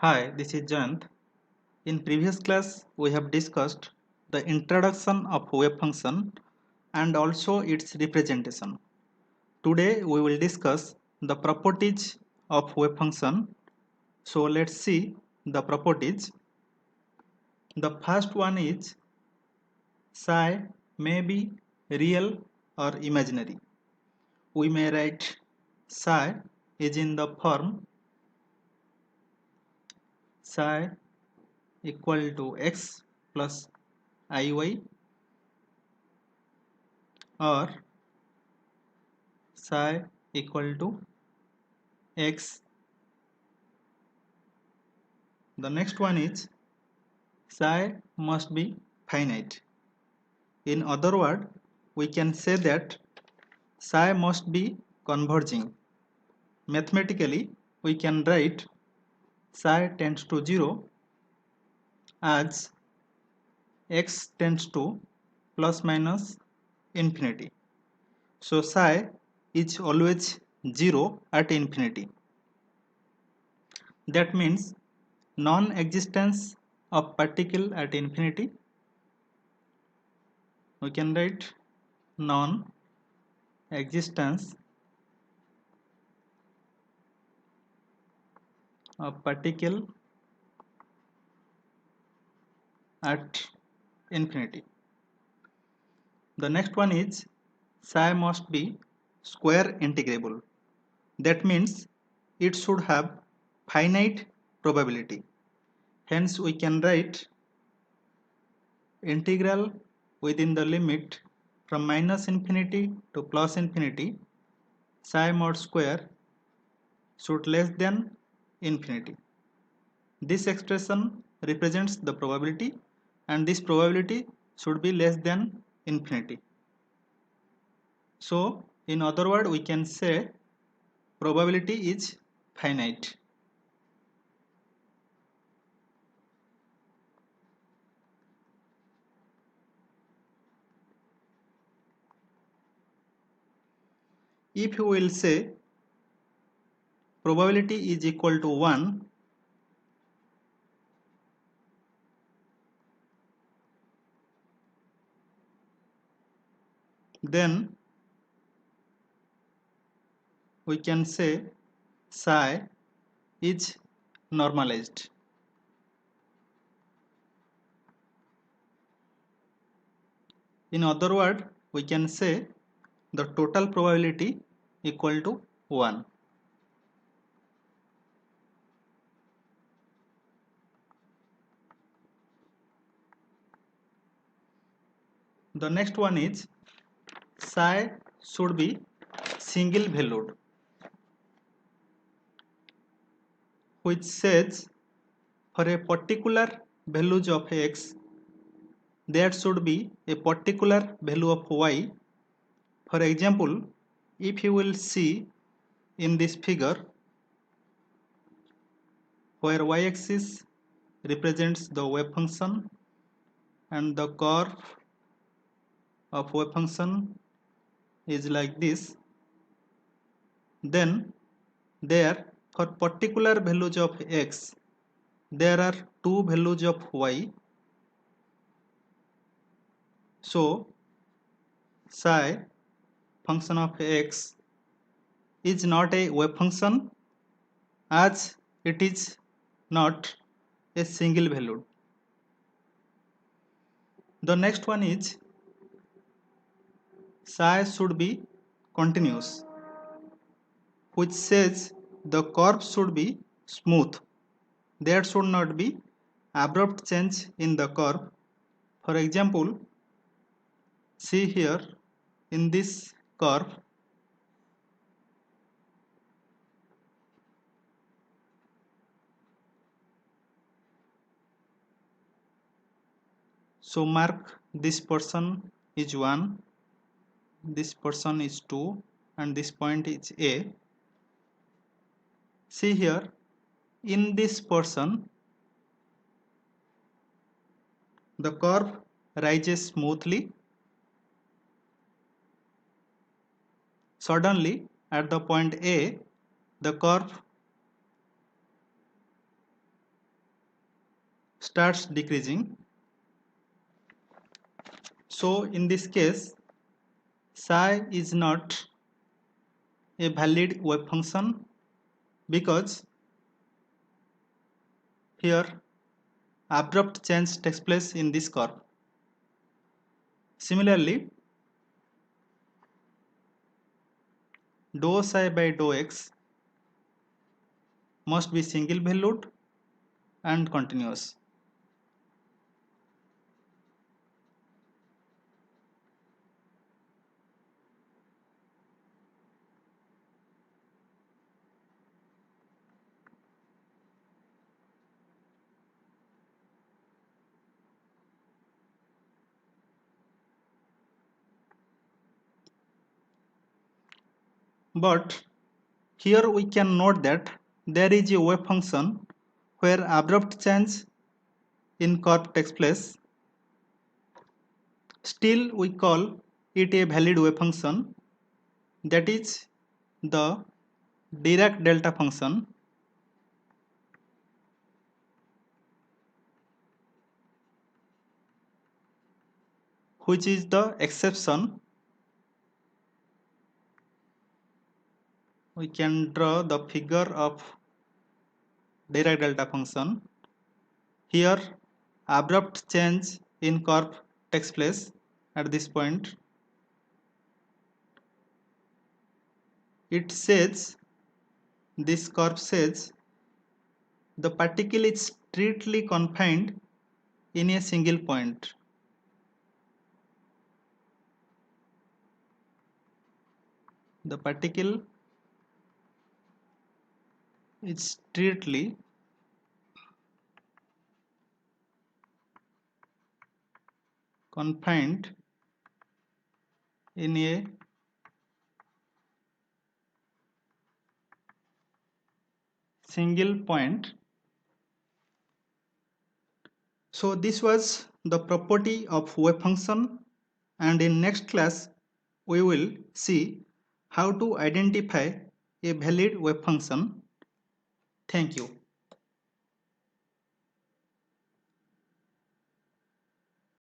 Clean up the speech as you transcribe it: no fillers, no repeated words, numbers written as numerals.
Hi, this is Jayant. In previous class, we have discussed the introduction of wave function and also its representation. Today, we will discuss the properties of wave function. So let's see the properties. The first one is psi may be real or imaginary. We may write psi is in the form psi equal to x plus iy or psi equal to x. The next one is psi must be finite. In other words, we can say that psi must be converging. Mathematically, we can write psi tends to 0 as x tends to plus minus infinity. So psi is always 0 at infinity. That means non-existence of particle at infinity. We can write non-existence of particle at infinity. The next one is psi must be square integrable. That means it should have finite probability. Hence we can write integral within the limit from minus infinity to plus infinity psi mod square should less than infinity. This expression represents the probability and this probability should be less than infinity. So in other words, we can say probability is finite. If you will say probability is equal to 1, then we can say psi is normalized. In other words, we can say the total probability equal to 1. The next one is psi should be single valued, which says for a particular values of x there should be a particular value of y. For example, if you will see in this figure where y-axis represents the wave function and the curve of wave function is like this, then there for particular values of x there are two values of y. So psi function of x is not a wave function as it is not a single valued. The next one is psi should be continuous, which says the curve should be smooth. There should not be abrupt change in the curve. For example, see here in this curve, so mark this person is 1, this person is 2 and this point is A. See here in this person the curve rises smoothly. Suddenly at the point A the curve starts decreasing. So in this case, psi is not a valid wave function because here abrupt change takes place in this curve. Similarly, dou psi by dou x must be single valued and continuous. But here we can note that there is a wave function where abrupt change in curve takes place. Still, we call it a valid wave function, that is the Dirac delta function, which is the exception. We can draw the figure of Dirac delta function. Here, abrupt change in curve takes place at this point. It says, this curve says, the particle is strictly confined in a single point. The particle is strictly confined in a single point. So this was the property of wave function, and in next class we will see how to identify a valid wave function. Thank you.